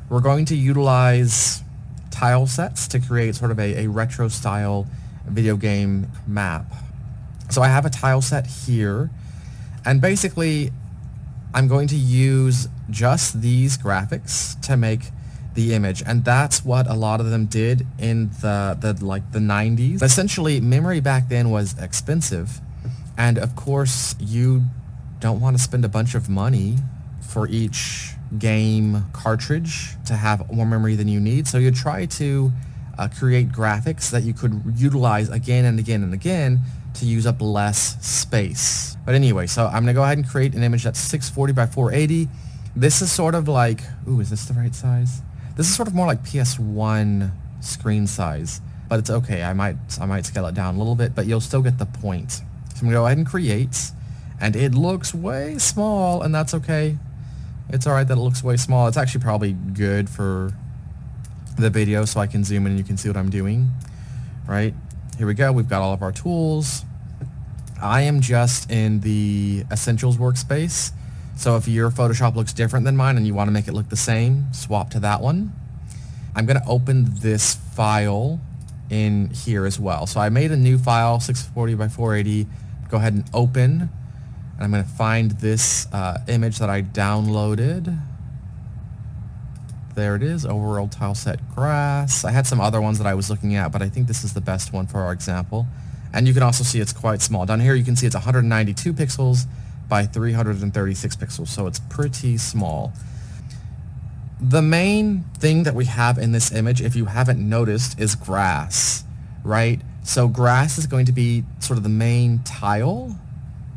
we're going to utilize tile sets to create sort of a retro style video game map. So I have a tile set here, and basically I'm going to use just these graphics to make the image, and that's what a lot of them did in the 90s. Essentially, memory back then was expensive, and of course you don't want to spend a bunch of money for each game cartridge to have more memory than you need, so you try to create graphics that you could utilize again and again and again to use up less space. But anyway, so I'm gonna go ahead and create an image that's 640 by 480. This is sort of like, ooh, is this the right size? This is sort of more like PS1 screen size, but it's okay. I might scale it down a little bit, but you'll still get the point. So I'm gonna go ahead and create, and it looks way small, and that's okay. It's alright that it looks way small. It's actually probably good for the video, so I can zoom in and you can see what I'm doing, right? Here we go. We've got all of our tools. I am just in the Essentials workspace, so if your Photoshop looks different than mine and you want to make it look the same, swap to that one. I'm going to open this file in here as well. So I made a new file, 640 by 480. Go ahead and open, and I'm going to find this image that I downloaded. There it is, overworld tile set grass. I had some other ones that I was looking at, but I think this is the best one for our example. And you can also see it's quite small. Down here you can see it's 192 pixels by 336 pixels, so it's pretty small. The main thing that we have in this image, if you haven't noticed, is grass, right? So grass is going to be sort of the main tile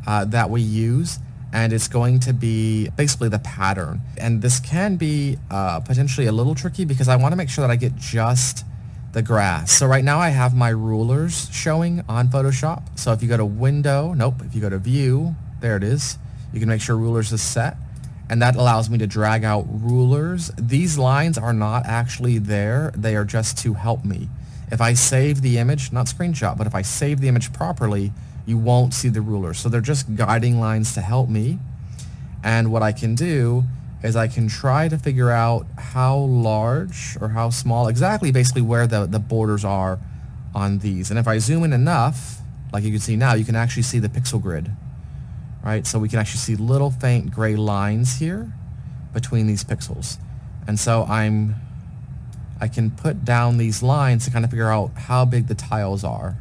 that we use, and it's going to be basically the pattern. And this can be potentially a little tricky because I want to make sure that I get just the grass. So right now I have my rulers showing on Photoshop. So if you go to Window, if you go to View, there it is. You can make sure Rulers is set, and that allows me to drag out rulers. These lines are not actually there. They are just to help me. If I save the image, not screenshot, but if I save the image properly, you won't see the rulers. So they're just guiding lines to help me. And what I can do is I can try to figure out how large or how small, exactly basically where the borders are on these. And if I zoom in enough, like you can see now, you can actually see the pixel grid, right? So we can actually see little faint gray lines here between these pixels. And so I can put down these lines to kind of figure out how big the tiles are.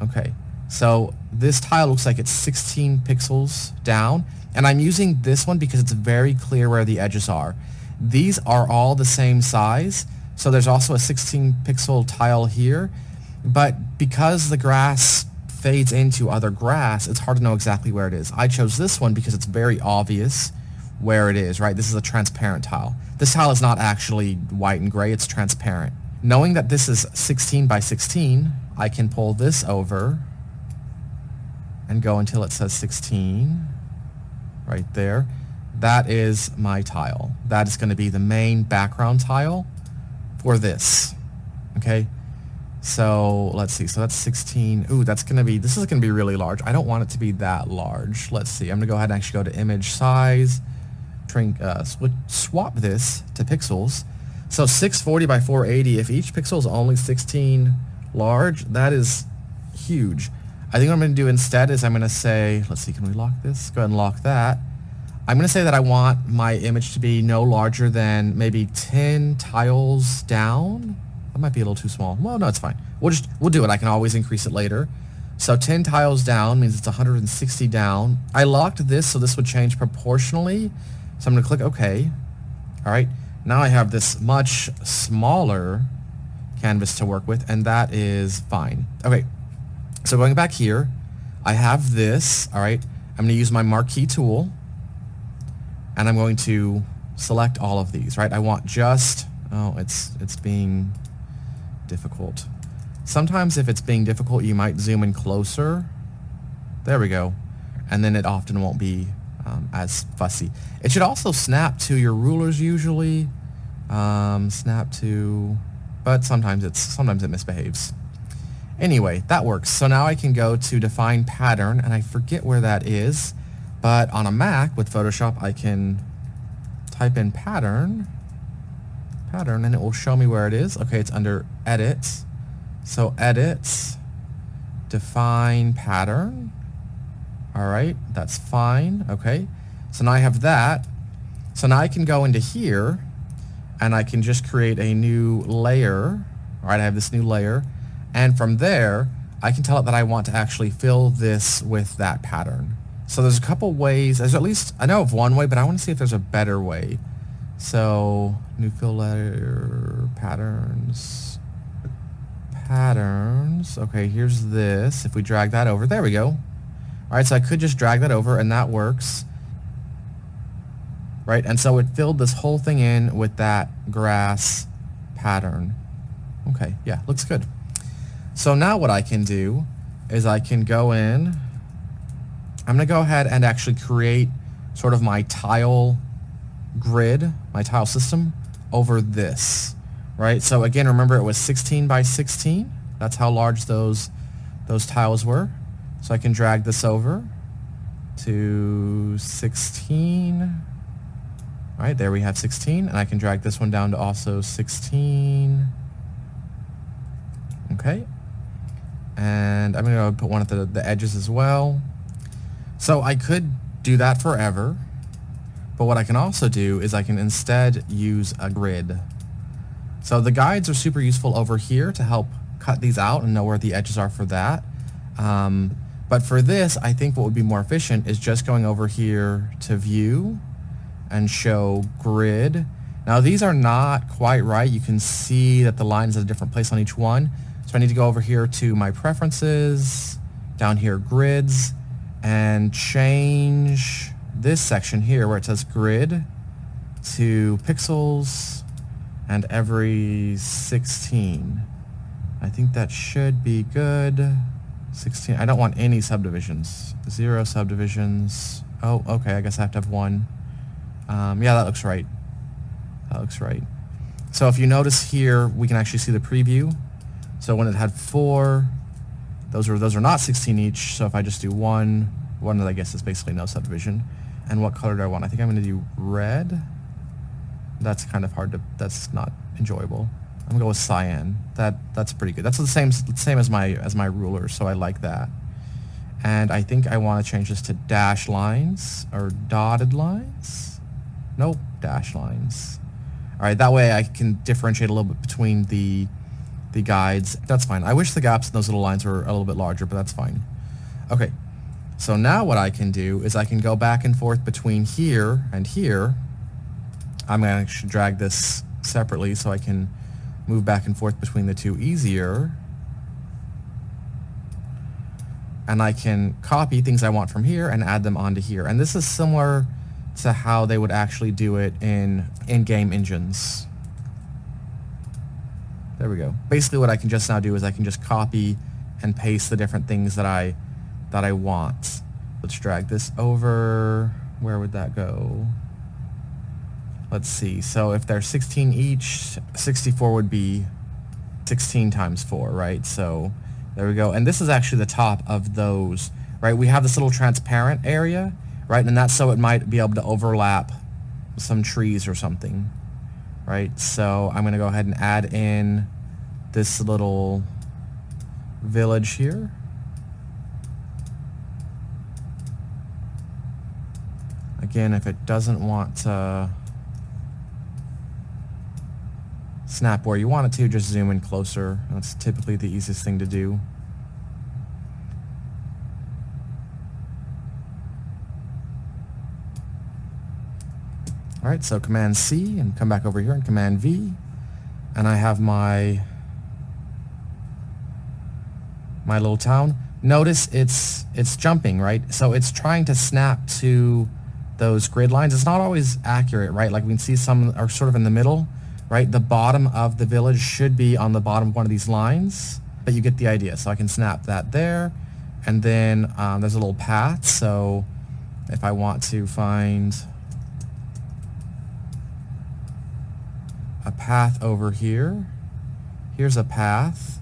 Okay. So this tile looks like it's 16 pixels down, and I'm using this one because it's very clear where the edges are. These are all the same size, so there's also a 16 pixel tile here, but because the grass fades into other grass, it's hard to know exactly where it is. I chose this one because it's very obvious where it is, right? This is a transparent tile. This tile is not actually white and gray, it's transparent. Knowing that this is 16 by 16, I can pull this over and go until it says 16, right there. That is my tile. That is going to be the main background tile for this, okay? So let's see, so that's 16. Ooh, this is going to be really large. I don't want it to be that large. Let's see, I'm going to go ahead and actually go to image size, swap this to pixels. So 640 by 480, if each pixel is only 16 large, that is huge. I think what I'm going to do instead is I'm going to say, let's see, can we lock this? Go ahead and lock that. I'm going to say that I want my image to be no larger than maybe 10 tiles down. That might be a little too small. Well, no, it's fine. We'll do it. I can always increase it later. So 10 tiles down means it's 160 down. I locked this so this would change proportionally. So I'm going to click OK. All right. Now I have this much smaller canvas to work with, and that is fine. Okay. So going back here, I have this, all right, I'm going to use my marquee tool, and I'm going to select all of these, right? I want just, it's being difficult. Sometimes if it's being difficult, you might zoom in closer. There we go. And then it often won't be as fussy. It should also snap to your rulers usually, snap to, but sometimes it misbehaves. Anyway, that works. So now I can go to define pattern, and I forget where that is, but on a Mac with Photoshop I can type in pattern, pattern, and it will show me where it is. Okay, it's under edit. So edit, define pattern. All right, that's fine. Okay, so now I have that. So now I can go into here and I can just create a new layer. All right, I have this new layer, and from there I can tell it that I want to actually fill this with that pattern. So there's a couple ways. There's at least, I know of one way, but I want to see if there's a better way. So new fill layer, patterns. Okay, here's this. If we drag that over, there we go. All right, so I could just drag that over and that works. Right, and so it filled this whole thing in with that grass pattern. Okay, yeah, looks good. So now what I can do is I can go in. I'm going to go ahead and actually create sort of my tile grid, my tile system over this. Right, so again, remember it was 16 by 16. That's how large those tiles were. So I can drag this over to 16. All right, there we have 16, and I can drag this one down to also 16. Okay, and I'm going to put one at the edges as well. So I could do that forever, but what I can also do is I can instead use a grid. So the guides are super useful over here to help cut these out and know where the edges are for that. But for this, I think what would be more efficient is just going over here to view and show grid. Now these are not quite right. You can see that the line is at a different place on each one. So I need to go over here to my preferences, down here grids, and change this section here where it says grid to pixels and every 16. I think that should be good. 16, I don't want any subdivisions. 0 subdivisions. Oh, okay, I guess I have to have one. Yeah, that looks right. That looks right. So if you notice here, we can actually see the preview. So when it had 4, those are not 16 each. So if I just do one, I guess is basically no subdivision. And what color do I want? I think I'm going to do red. That's kind of hard to, that's not enjoyable. I'm going to go with cyan. That's pretty good. That's the same as my ruler, so I like that. And I think I want to change this to dash lines or dotted lines. Nope, dash lines. All right, that way I can differentiate a little bit between the guides. That's fine. I wish the gaps in those little lines were a little bit larger, but that's fine. Okay, so now what I can do is I can go back and forth between here and here. I'm going to actually drag this separately so I can move back and forth between the two easier. And I can copy things I want from here and add them onto here. And this is similar to how they would actually do it in in-game engines. There we go. Basically what I can just now do is I can just copy and paste the different things that I want. Let's drag this over. Where would that go? Let's see. So if they're 16 each, 64 would be 16 times 4, right? So there we go. And this is actually the top of those, right? We have this little transparent area, right? And that's so it might be able to overlap some trees or something, right? So I'm going to go ahead and add in this little village here. Again, if it doesn't want to snap where you want it to, just zoom in closer. That's typically the easiest thing to do. All right, so Command C and come back over here and Command V, and I have my little town. Notice it's jumping, right? So it's trying to snap to those grid lines. It's not always accurate, right? Like we can see some are sort of in the middle, right? The bottom of the village should be on the bottom of one of these lines, but you get the idea. So I can snap that there, and then there's a little path. So if I want to find a path over here, here's a path.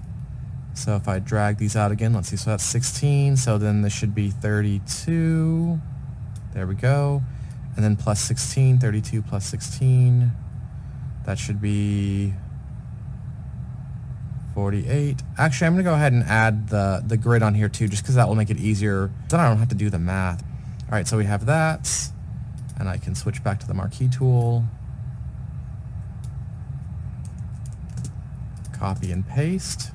So if I drag these out again, let's see, so that's 16, so then this should be 32. There we go. And then plus 16, 32 plus 16. That should be 48. Actually, I'm going to go ahead and add the grid on here too, just because that will make it easier. Then I don't have to do the math. All right, so we have that, and I can switch back to the marquee tool. Copy and paste.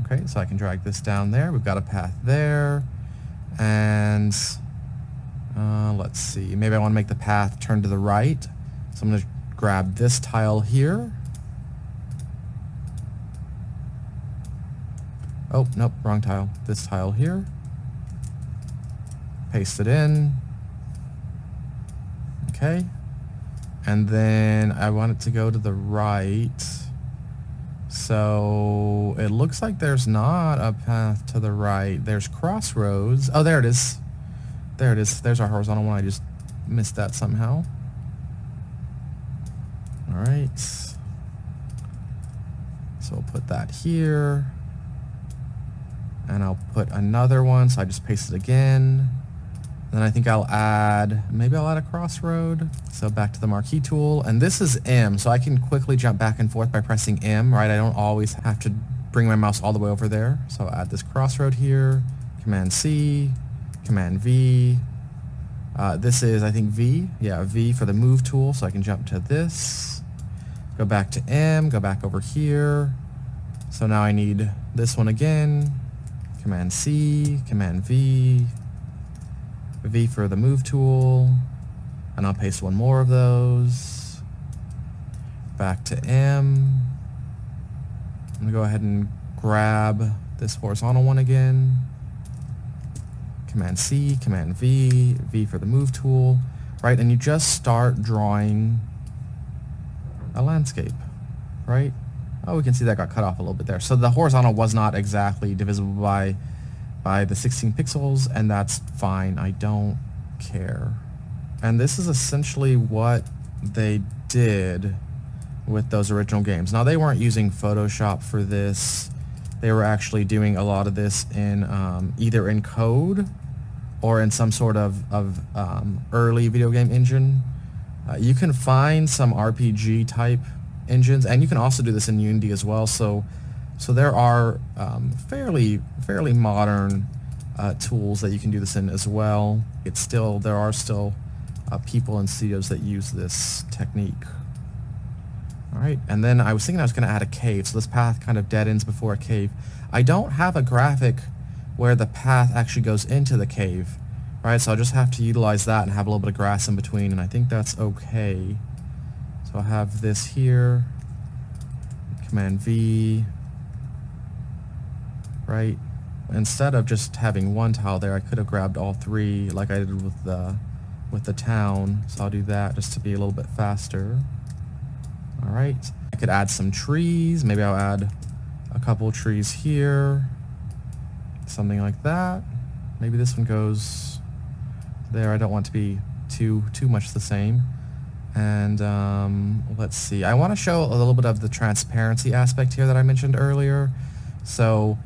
Okay, so I can drag this down there. We've got a path there. And let's see, maybe I want to make the path turn to the right. So I'm going to grab this tile here. Oh, nope, wrong tile. This tile here. Paste it in. Okay. And then I want it to go to the right. So it looks like there's not a path to the right. There's crossroads. Oh, there it is. There it is. There's our horizontal one. I just missed that somehow. All right. So we'll put that here. And I'll put another one. So I just paste it again. Then I think I'll add, maybe I'll add a crossroad. So back to the marquee tool. And this is M, so I can quickly jump back and forth by pressing M, right? I don't always have to bring my mouse all the way over there. So I'll add this crossroad here. Command C, Command V. This is, I think, V. Yeah, V for the move tool, so I can jump to this. Go back to M, go back over here. So now I need this one again. Command C, Command V. V for the move tool, and I'll paste one more of those. Back to M. I'm going to go ahead and grab this horizontal one again. Command C, Command V, V for the move tool, right? And you just start drawing a landscape, right? Oh, we can see that got cut off a little bit there. So the horizontal was not exactly divisible by the 16 pixels, and that's fine. I don't care. And this is essentially what they did with those original games. Now, they weren't using Photoshop for this. They were actually doing a lot of this in either in code or in some sort of early video game engine. You can find some RPG type engines, and you can also do this in Unity as well. So there are fairly modern tools that you can do this in as well. There are still people and studios that use this technique. All right, and then I was thinking I was going to add a cave, so this path kind of dead ends before a cave. I don't have a graphic where the path actually goes into the cave, right? So I'll just have to utilize that and have a little bit of grass in between, and I think that's okay. So I'll have this here, Command V, right? Instead of just having one tile there, I could have grabbed all three like I did with the town. So I'll do that just to be a little bit faster. All right, I could add some trees. Maybe I'll add a couple trees here, something like that. Maybe this one goes there. I don't want to be too much the same. And let's see. I want to show a little bit of the transparency aspect here that I mentioned earlier. So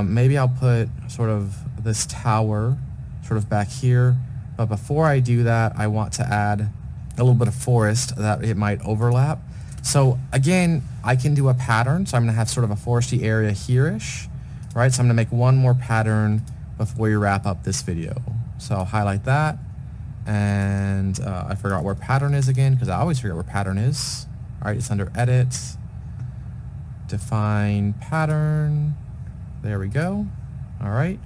maybe I'll put sort of this tower sort of back here. But before I do that, I want to add a little bit of forest that it might overlap. So again, I can do a pattern. So I'm going to have sort of a foresty area here-ish, right? So I'm going to make one more pattern before we wrap up this video. So I'll highlight that. And I forgot where pattern is again, because I always forget where pattern is. All right, it's under edit, define pattern. There we go. All right,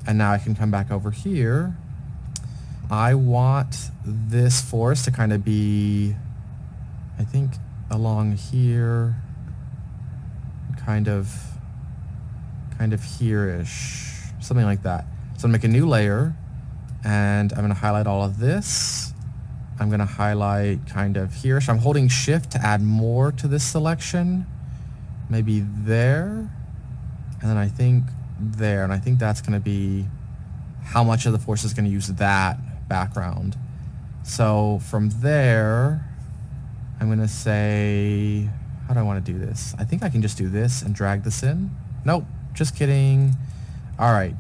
and now I can come back over here. I want this forest to kind of be, I think, along here, kind of here-ish, something like that. So I'm gonna make a new layer, and I'm gonna highlight all of this. I'm gonna highlight kind of here. So I'm holding shift to add more to this selection, maybe there, and then I think there, and I think that's gonna be how much of the force is gonna use that background. So from there, I'm gonna say, how do I wanna do this? I think I can just do this and drag this in. Nope, just kidding. All right,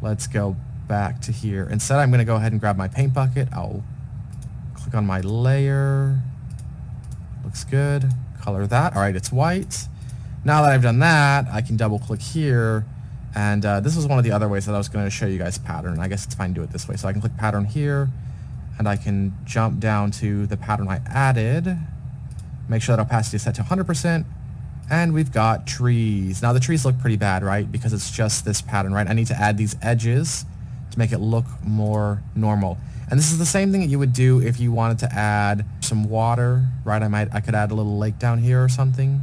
let's go back to here. Instead, I'm gonna go ahead and grab my paint bucket. I'll click on my layer, Looks good. Color that. All right, it's white. Now that I've done that, I can double click here, and this was one of the other ways that I was going to show you guys pattern. I guess it's fine to do it this way. So I can click pattern here, and I can jump down to the pattern I added, make sure that opacity is set to 100%, and we've got trees. Now the trees look pretty bad, right? Because it's just this pattern, right? I need to add these edges to make it look more normal. And this is the same thing that you would do if you wanted to add some water, right? I could add a little lake down here or something,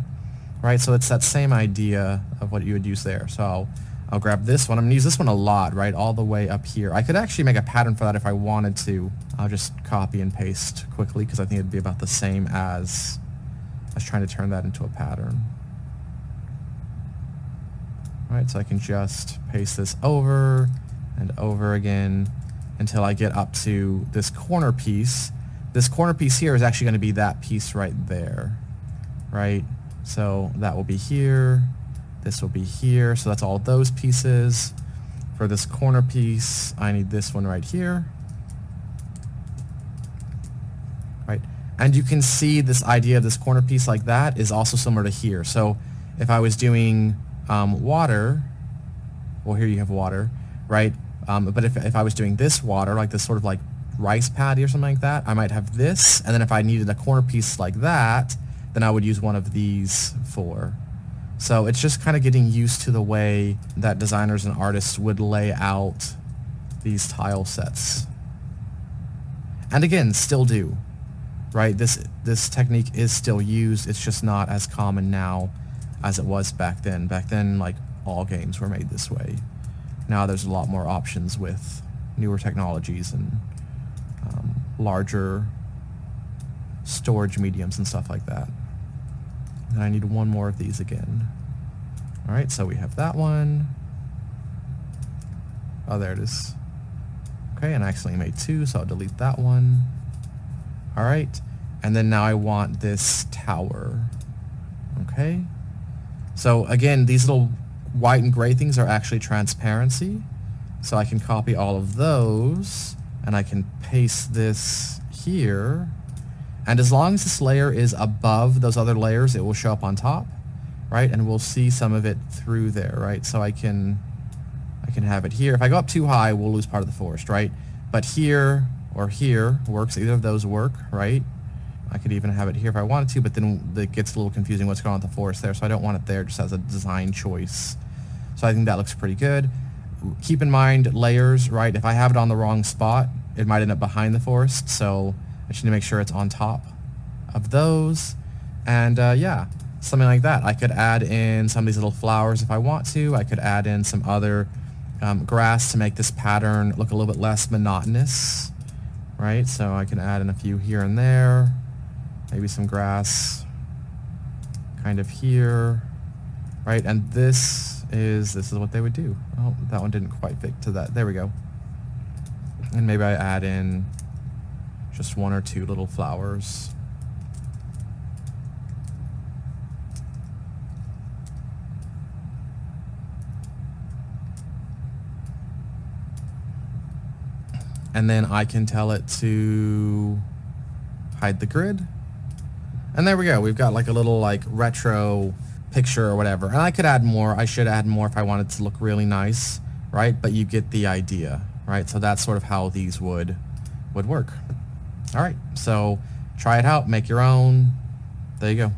right? So it's that same idea of what you would use there. So I'll grab this one. I'm going to use this one a lot, right? All the way up here. I could actually make a pattern for that if I wanted to. I'll just copy and paste quickly because I think it'd be about the same as trying to turn that into a pattern. All right, so I can just paste this over and over again until I get up to this corner piece. This corner piece here is actually going to be that piece right there, right? So that will be here, this will be here, so that's all those pieces. For this corner piece, I need this one right here, right? And you can see this idea of this corner piece like that is also similar to here. So if I was doing water, well, here you have water, right? But if I was doing this water, like this sort of like rice paddy or something like that, I might have this, and then if I needed a corner piece like that, then I would use one of these for. So it's just kind of getting used to the way that designers and artists would lay out these tile sets. And again, still do, right? This technique is still used, it's just not as common now as it was back then. Back then, like, all games were made this way. Now there's a lot more options with newer technologies and larger storage mediums and stuff like that. And I need one more of these again. All right, so we have that one. Oh, there it is. Okay, and I accidentally made two, so I'll delete that one. All right, and then now I want this tower. Okay, so again, these little white and gray things are actually transparency. So I can copy all of those, and I can paste this here. And as long as this layer is above those other layers, it will show up on top, right? And we'll see some of it through there, right? So I can have it here. If I go up too high, we'll lose part of the forest, right? But here or here works. Either of those work, right? I could even have it here if I wanted to, but then it gets a little confusing what's going on with the forest there, so I don't want it there just as a design choice. So I think that looks pretty good. Keep in mind layers, right? If I have it on the wrong spot, it might end up behind the forest, so I just need to make sure it's on top of those. And yeah, something like that. I could add in some of these little flowers if I want to. I could add in some other grass to make this pattern look a little bit less monotonous, right? So I can add in a few here and there. Maybe some grass kind of here, right? And this is what they would do. Oh, that one didn't quite fit to that. There we go. And maybe I add in just one or two little flowers. And then I can tell it to hide the grid. And there we go. We've got like a little like retro picture or whatever. And I could add more. I should add more if I wanted to look really nice, right? But you get the idea, right? So that's sort of how these would work. All right, so try it out, make your own. There you go.